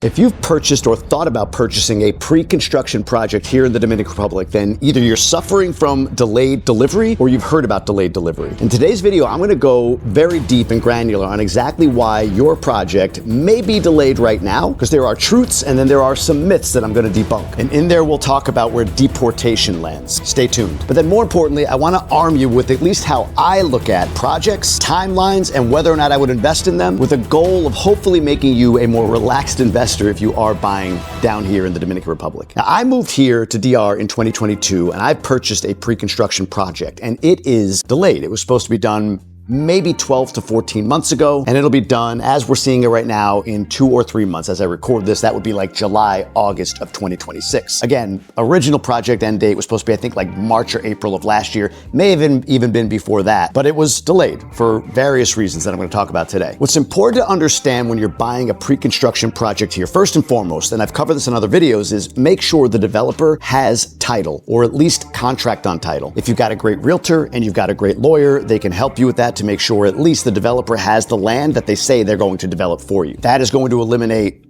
If you've purchased or thought about purchasing a pre-construction project here in the Dominican Republic, then either you're suffering from delayed delivery or you've heard about delayed delivery. In today's video, I'm going to go very deep and granular on exactly why your project may be delayed right now, because there are truths and then there are some myths that I'm going to debunk. And in there, we'll talk about where deportation lands. Stay tuned. But then more importantly, I want to arm you with at least how I look at projects, timelines, and whether or not I would invest in them, with a goal of hopefully making you a more relaxed investor if you are buying down here in the Dominican Republic. Now, I moved here to DR in 2022 and I purchased a pre-construction project and it is delayed. It was supposed to be done maybe 12 to 14 months ago, and it'll be done as we're seeing it right now in 2 or 3 months. As I record this, that would be like July, August of 2026. Again, original project end date was supposed to be, I think, like March or April of last year. May have even been before that, but it was delayed for various reasons that I'm going to talk about today. What's important to understand when you're buying a pre-construction project here, first and foremost, and I've covered this in other videos, is make sure the developer has title, or at least contract on title. If you've got a great realtor and you've got a great lawyer, they can help you with that to make sure at least the developer has the land that they say they're going to develop for you. That is going to eliminate,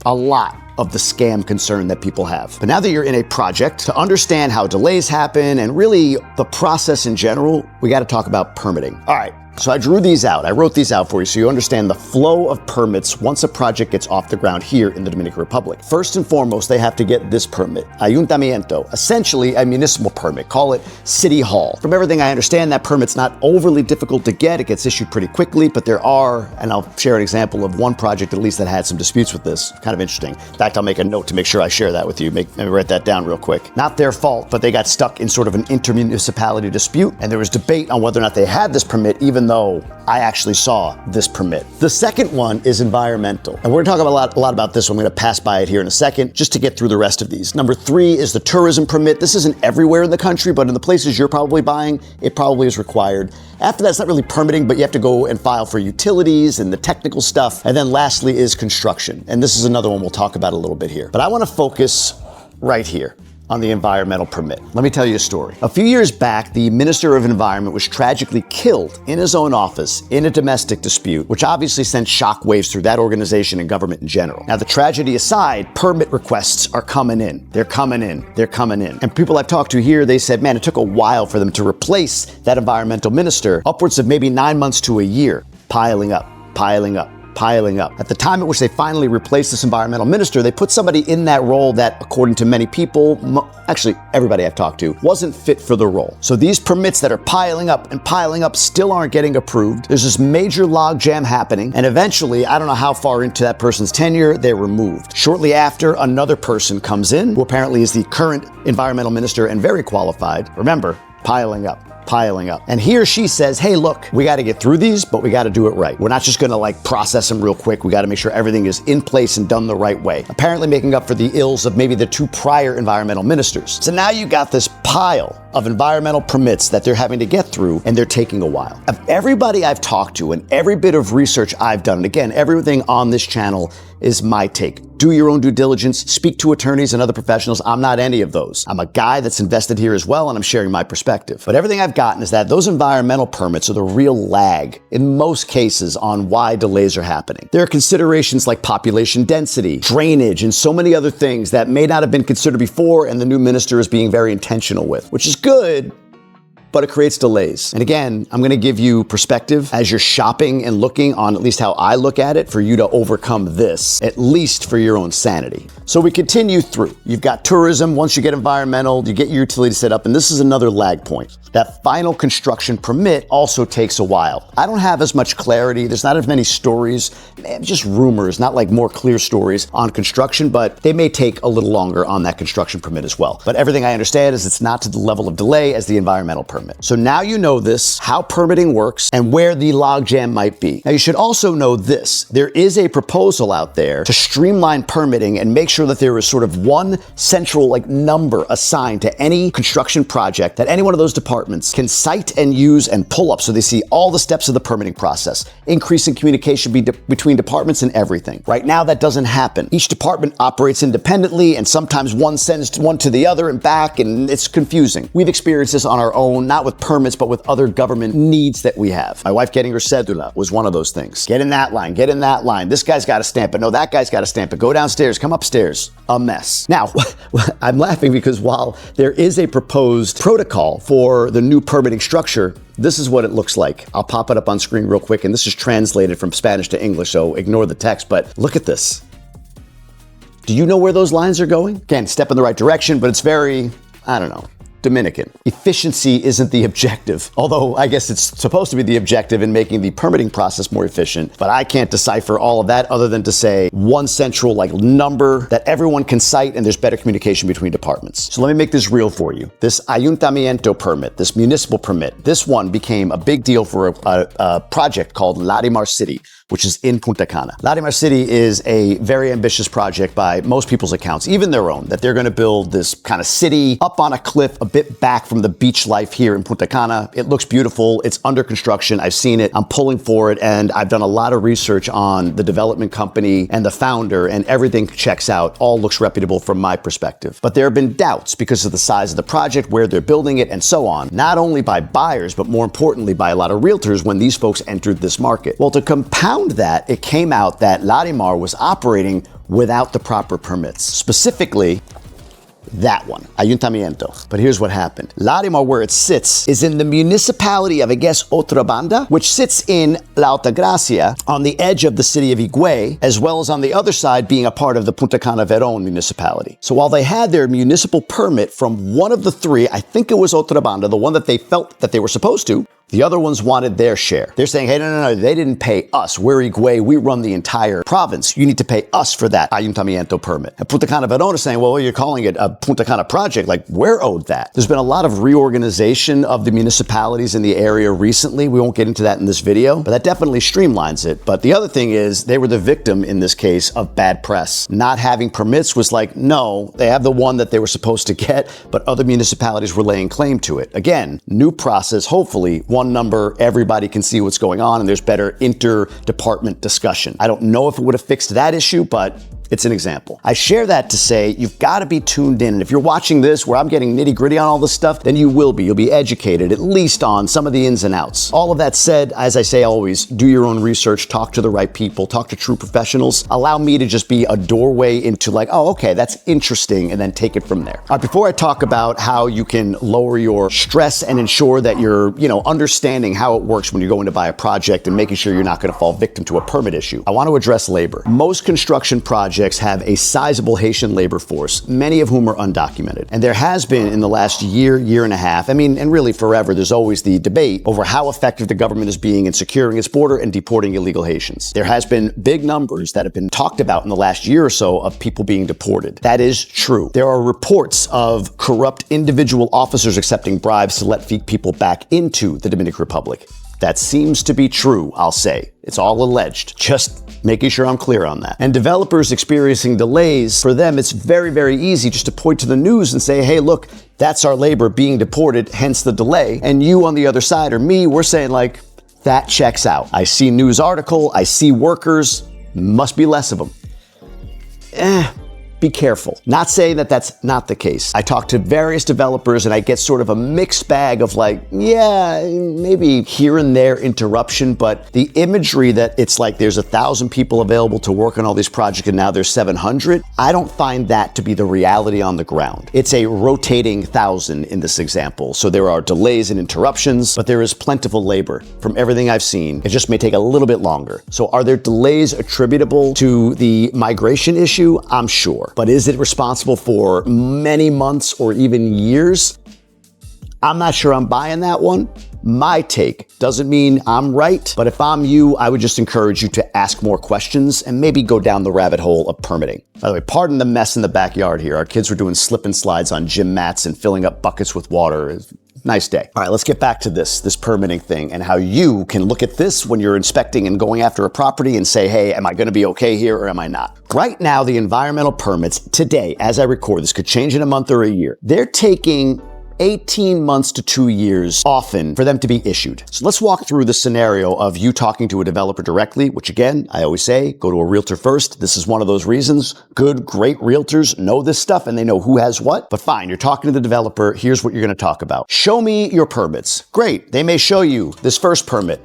a lot of the scam concern that people have. But now that you're in a project, to understand how delays happen and really the process in general, we got to talk about permitting. All right. So I drew these out. I wrote these out for you so you understand the flow of permits once a project gets off the ground here in the Dominican Republic. First and foremost, they have to get this permit, ayuntamiento, essentially a municipal permit. Call it City Hall. From everything I understand, that permit's not overly difficult to get. It gets issued pretty quickly, but there are, and I'll share an example of one project at least that had some disputes with this. Kind of interesting. In fact, I'll make a note to make sure I share that with you. Let me write that down real quick. Not their fault, but they got stuck in sort of an intermunicipality dispute, and there was debate on whether or not they had this permit, even though I actually saw this permit. The second one is environmental. And we're gonna talk a lot about this one. I'm gonna pass by it here in a second, just to get through the rest of these. Number 3 is the tourism permit. This isn't everywhere in the country, but in the places you're probably buying, it probably is required. After that, it's not really permitting, but you have to go and file for utilities and the technical stuff. And then lastly is construction. And this is another one we'll talk about a little bit here. But I wanna focus right here on the environmental permit. Let me tell you a story. A few years back, the Minister of Environment was tragically killed in his own office in a domestic dispute, which obviously sent shockwaves through that organization and government in general. Now, the tragedy aside, permit requests are coming in. They're coming in. They're coming in. And people I've talked to here, they said, man, it took a while for them to replace that environmental minister, upwards of maybe 9 months to a year, piling up, piling up, piling up. At the time at which they finally replaced this environmental minister, they put somebody in that role that, according to many people, actually everybody I've talked to, wasn't fit for the role. So these permits that are piling up and piling up still aren't getting approved. There's this major logjam happening, and eventually, I don't know how far into that person's tenure, they're removed. Shortly after, another person comes in, who apparently is the current environmental minister and very qualified. Remember, piling up. Piling up. And he or she says, hey, look, we got to get through these, but we got to do it right. We're not just going to process them real quick. We got to make sure everything is in place and done the right way. Apparently making up for the ills of maybe the 2 prior environmental ministers. So now you got this pile of environmental permits that they're having to get through, and they're taking a while. Of everybody I've talked to and every bit of research I've done, and again, everything on this channel is my take. Do your own due diligence, speak to attorneys and other professionals. I'm not any of those. I'm a guy that's invested here as well, and I'm sharing my perspective. But everything I've gotten is that those environmental permits are the real lag, in most cases, on why delays are happening. There are considerations like population density, drainage, and so many other things that may not have been considered before, and the new minister is being very intentional with, which is good, but it creates delays. And again, I'm going to give you perspective as you're shopping and looking on at least how I look at it for you to overcome this, at least for your own sanity. So we continue through. You've got tourism. Once you get environmental, you get your utility set up, and this is another lag point. That final construction permit also takes a while. I don't have as much clarity. There's not as many stories, just rumors, not like more clear stories on construction, but they may take a little longer on that construction permit as well. But everything I understand is it's not to the level of delay as the environmental permit. So now you know this, how permitting works, and where the logjam might be. Now you should also know this. There is a proposal out there to streamline permitting and make sure that there is sort of one central number assigned to any construction project that any one of those departments departments can cite and use and pull up so they see all the steps of the permitting process, increasing communication between departments and everything. Right now, that doesn't happen. Each department operates independently, and sometimes one sends one to the other and back, and it's confusing. We've experienced this on our own, not with permits, but with other government needs that we have. My wife getting her cedula was one of those things. Get in that line, get in that line. This guy's got to stamp it. No, that guy's got to stamp it. Go downstairs, come upstairs. A mess. Now, I'm laughing because while there is a proposed protocol for the new permitting structure, this is what it looks like. I'll pop it up on screen real quick, and this is translated from Spanish to English, so ignore the text, but look at this. Do you know where those lines are going? Again, step in the right direction, but it's very, I don't know, Dominican. Efficiency isn't the objective, although I guess it's supposed to be the objective in making the permitting process more efficient, but I can't decipher all of that other than to say one central number that everyone can cite and there's better communication between departments. So let me make this real for you. This ayuntamiento permit, this municipal permit, this one became a big deal for a project called Larimar City, which is in Punta Cana. Larimar City is a very ambitious project by most people's accounts, even their own, that they're going to build this kind of city up on a cliff a bit back from the beach life here in Punta Cana. It looks beautiful. It's under construction. I've seen it. I'm pulling for it, and I've done a lot of research on the development company and the founder, and everything checks out. All looks reputable from my perspective. But there have been doubts because of the size of the project, where they're building it, and so on, not only by buyers, but more importantly by a lot of realtors when these folks entered this market. Well, to compound that, it came out that Larimar was operating without the proper permits. Specifically, that one, Ayuntamiento. But here's what happened. Larimar, where it sits, is in the municipality of, I guess, Otra Banda, which sits in La Altagracia on the edge of the city of Higüey, as well as on the other side being a part of the Punta Cana Verón municipality. So while they had their municipal permit from one of the three, I think it was Otra Banda, the one that they felt that they were supposed to, the other ones wanted their share. They're saying, hey, no, they didn't pay us. We're Higüey. We run the entire province. You need to pay us for that Ayuntamiento permit. And Punta Cana Verón is saying, well, you're calling it a Punta Cana project. Like, we're owed that. There's been a lot of reorganization of the municipalities in the area recently. We won't get into that in this video, but that definitely streamlines it. But the other thing is, they were the victim in this case of bad press. Not having permits was like, no, they have the one that they were supposed to get, but other municipalities were laying claim to it. Again, new process, hopefully, one number, everybody can see what's going on, and there's better inter-department discussion. I don't know if it would have fixed that issue, but it's an example. I share that to say you've got to be tuned in. And if you're watching this where I'm getting nitty gritty on all this stuff, then you will be. You'll be educated, at least on some of the ins and outs. All of that said, as I say always, do your own research, talk to the right people, talk to true professionals. Allow me to just be a doorway into like, oh, okay, that's interesting, and then take it from there. All right, before I talk about how you can lower your stress and ensure that you're, understanding how it works when you're going to buy a project and making sure you're not going to fall victim to a permit issue, I want to address labor. Most construction projects have a sizable Haitian labor force, many of whom are undocumented. And there has been in the last year and a half, and really forever, there's always the debate over how effective the government is being in securing its border and deporting illegal Haitians. There has been big numbers that have been talked about in the last year or so of people being deported. That is true. There are reports of corrupt individual officers accepting bribes to let people back into the Dominican Republic. That seems to be true, I'll say. It's all alleged. Just making sure I'm clear on that. And developers experiencing delays, for them, it's very, very easy just to point to the news and say, hey, look, that's our labor being deported, hence the delay. And you on the other side, or me, we're saying like, that checks out. I see news article, I see workers, must be less of them. Be careful. Not saying that that's not the case. I talk to various developers and I get sort of a mixed bag of like, yeah, maybe here and there interruption, but the imagery that it's like there's 1,000 people available to work on all these projects and now there's 700, I don't find that to be the reality on the ground. It's a rotating 1,000 in this example. So there are delays and interruptions, but there is plentiful labor. From everything I've seen, it just may take a little bit longer. So are there delays attributable to the migration issue? I'm sure. But is it responsible for many months or even years? I'm not sure I'm buying that one. My take doesn't mean I'm right, but if I'm you, I would just encourage you to ask more questions and maybe go down the rabbit hole of permitting. By the way, pardon the mess in the backyard here. Our kids were doing slip and slides on gym mats and filling up buckets with water. Nice day. All right, let's get back to this permitting thing and how you can look at this when you're inspecting and going after a property and say, hey, am I going to be okay here or am I not? Right now, the environmental permits today, as I record this, could change in a month or a year. They're taking 18 months to 2 years often for them to be issued. So let's walk through the scenario of you talking to a developer directly, which again, I always say, go to a realtor first. This is one of those reasons. Good, great realtors know this stuff and they know who has what. But fine, you're talking to the developer. Here's what you're going to talk about. Show me your permits. Great. They may show you this first permit.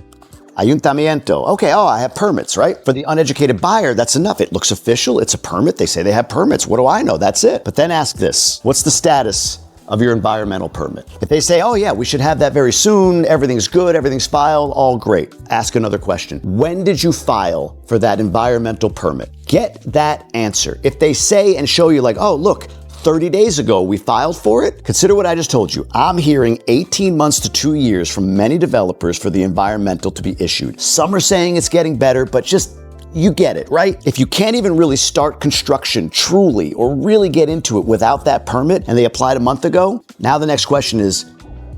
Ayuntamiento. Okay, I have permits, right? For the uneducated buyer, that's enough. It looks official. It's a permit. They say they have permits. What do I know? That's it. But then ask this. What's the status of your environmental permit? If they say, oh yeah, we should have that very soon, everything's good, everything's filed, all great. Ask another question. When did you file for that environmental permit? Get that answer. If they say and show you like, oh, look, 30 days ago, we filed for it. Consider what I just told you. I'm hearing 18 months to 2 years from many developers for the environmental to be issued. Some are saying it's getting better, but just you get it, right? If you can't even really start construction truly or really get into it without that permit and they applied a month ago, now the next question is,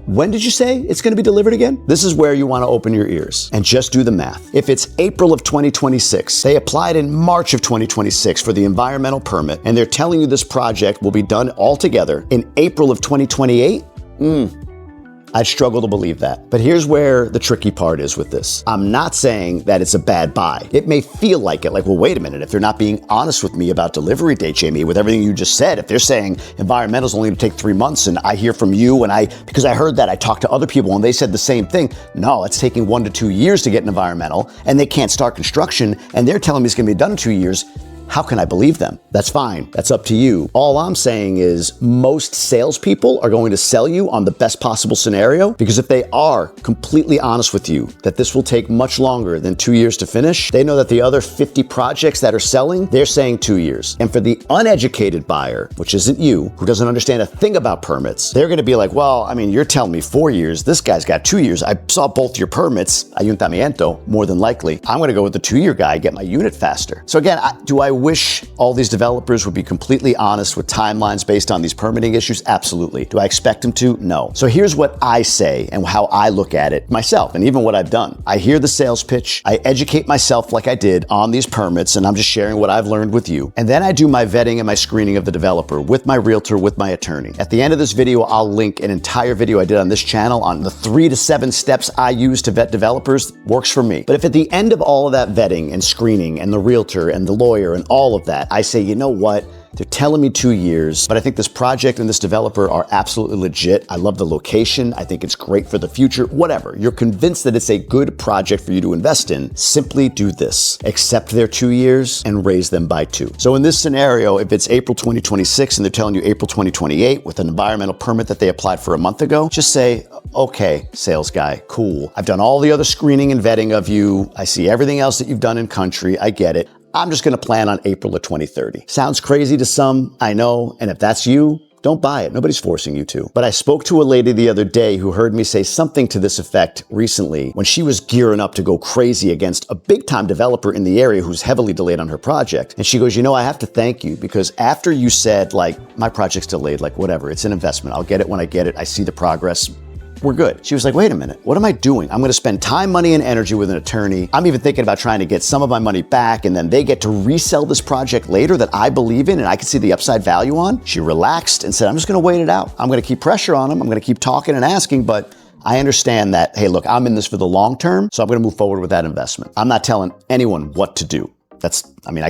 when did you say it's going to be delivered again? This is where you want to open your ears and just do the math. If it's April of 2026, they applied in March of 2026 for the environmental permit, and they're telling you this project will be done altogether in April of 2028, I'd struggle to believe that. But here's where the tricky part is with this. I'm not saying that it's a bad buy. It may feel like it, like, well, wait a minute, if they're not being honest with me about delivery date, Jamie, with everything you just said, if they're saying environmental's only gonna take 3 months and I hear from you and because I heard that, I talked to other people and they said the same thing. No, it's taking 1 to 2 years to get an environmental and they can't start construction and they're telling me it's gonna be done in 2 years. How can I believe them? That's fine. That's up to you. All I'm saying is most salespeople are going to sell you on the best possible scenario, because if they are completely honest with you that this will take much longer than 2 years to finish, they know that the other 50 projects that are selling, they're saying 2 years. And for the uneducated buyer, which isn't you, who doesn't understand a thing about permits, they're going to be like, well, I mean, you're telling me 4 years. This guy's got 2 years. I saw both your permits, Ayuntamiento, more than likely. I'm going to go with the 2-year guy, get my unit faster. So again, do I wish all these developers would be completely honest with timelines based on these permitting issues? Absolutely. Do I expect them to? No. So here's what I say and how I look at it myself, and even what I've done. I hear the sales pitch, I educate myself like I did on these permits, and I'm just sharing what I've learned with you. And then I do my vetting and my screening of the developer with my realtor, with my attorney. At the end of this video, I'll link an entire video I did on this channel on the 3 to 7 steps I use to vet developers. Works for me. But if at the end of all of that vetting and screening and the realtor and the lawyer and all of that, I say, you know what? They're telling me 2 years, but I think this project and this developer are absolutely legit. I love the location. I think it's great for the future. Whatever. You're convinced that it's a good project for you to invest in. Simply do this. Accept their 2 years and raise them by 2. So in this scenario, if it's April 2026 and they're telling you April 2028 with an environmental permit that they applied for a month ago, just say, okay, sales guy, cool. I've done all the other screening and vetting of you. I see everything else that you've done in country. I get it. I'm just going to plan on April of 2030. Sounds crazy to some, I know, and if that's you, don't buy it. Nobody's forcing you to. But I spoke to a lady the other day who heard me say something to this effect recently when she was gearing up to go crazy against a big-time developer in the area who's heavily delayed on her project. And she goes, you know, I have to thank you because after you said, like, my project's delayed, like, whatever, it's an investment. I'll get it when I get it. I see the progress. We're good. She was like, wait a minute, what am I doing? I'm going to spend time, money, and energy with an attorney. I'm even thinking about trying to get some of my money back, and then they get to resell this project later that I believe in and I can see the upside value on. She relaxed and said, I'm just going to wait it out. I'm going to keep pressure on them. I'm going to keep talking and asking, but I understand that, hey, look, I'm in this for the long term, so I'm going to move forward with that investment. I'm not telling anyone what to do. I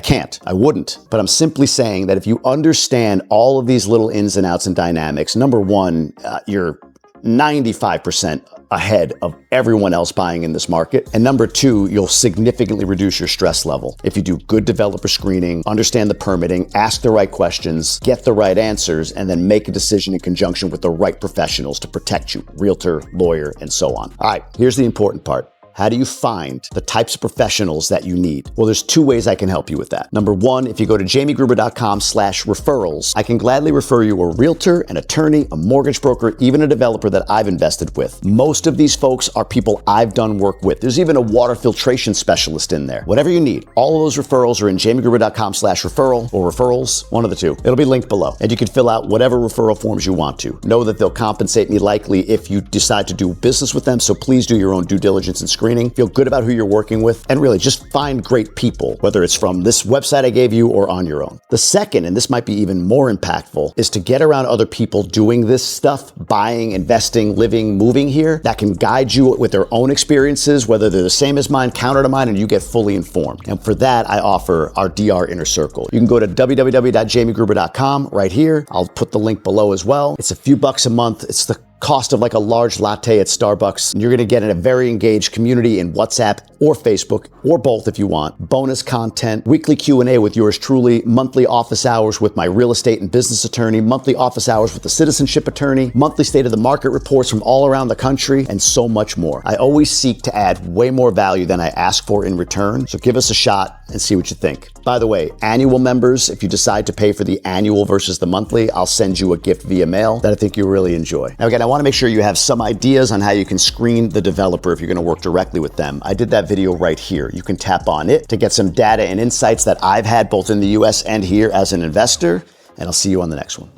can't. I wouldn't. But I'm simply saying that if you understand all of these little ins and outs and dynamics, number one, you're 95% ahead of everyone else buying in this market. And number two, you'll significantly reduce your stress level. If you do good developer screening, understand the permitting, ask the right questions, get the right answers, and then make a decision in conjunction with the right professionals to protect you, realtor, lawyer, and so on. All right, here's the important part. How do you find the types of professionals that you need? Well, there's 2 ways I can help you with that. Number one, if you go to jamiegruber.com/referrals, I can gladly refer you a realtor, an attorney, a mortgage broker, even a developer that I've invested with. Most of these folks are people I've done work with. There's even a water filtration specialist in there. Whatever you need, all of those referrals are in jamiegruber.com/referral or referrals, one of the two. It'll be linked below. And you can fill out whatever referral forms you want to. Know that they'll compensate me likely if you decide to do business with them, so please do your own due diligence and screening. screening, feel good about who you're working with, and really just find great people, whether it's from this website I gave you or on your own. The second, and this might be even more impactful, is to get around other people doing this stuff, buying, investing, living, moving here, that can guide you with their own experiences, whether they're the same as mine, counter to mine, and you get fully informed. And for that, I offer our DR Inner Circle. You can go to www.jamiegruber.com right here. I'll put the link below as well. It's a few bucks a month. It's the cost of like a large latte at Starbucks. And you're gonna get in a very engaged community in WhatsApp or Facebook, or both if you want. Bonus content, weekly Q&A with yours truly, monthly office hours with my real estate and business attorney, monthly office hours with the citizenship attorney, monthly state of the market reports from all around the country, and so much more. I always seek to add way more value than I ask for in return, so give us a shot and see what you think. By the way, annual members, if you decide to pay for the annual versus the monthly, I'll send you a gift via mail that I think you'll really enjoy. Now again, I want to make sure you have some ideas on how you can screen the developer if you're going to work directly with them. I did that video right here. You can tap on it to get some data and insights that I've had both in the US and here as an investor, and I'll see you on the next one.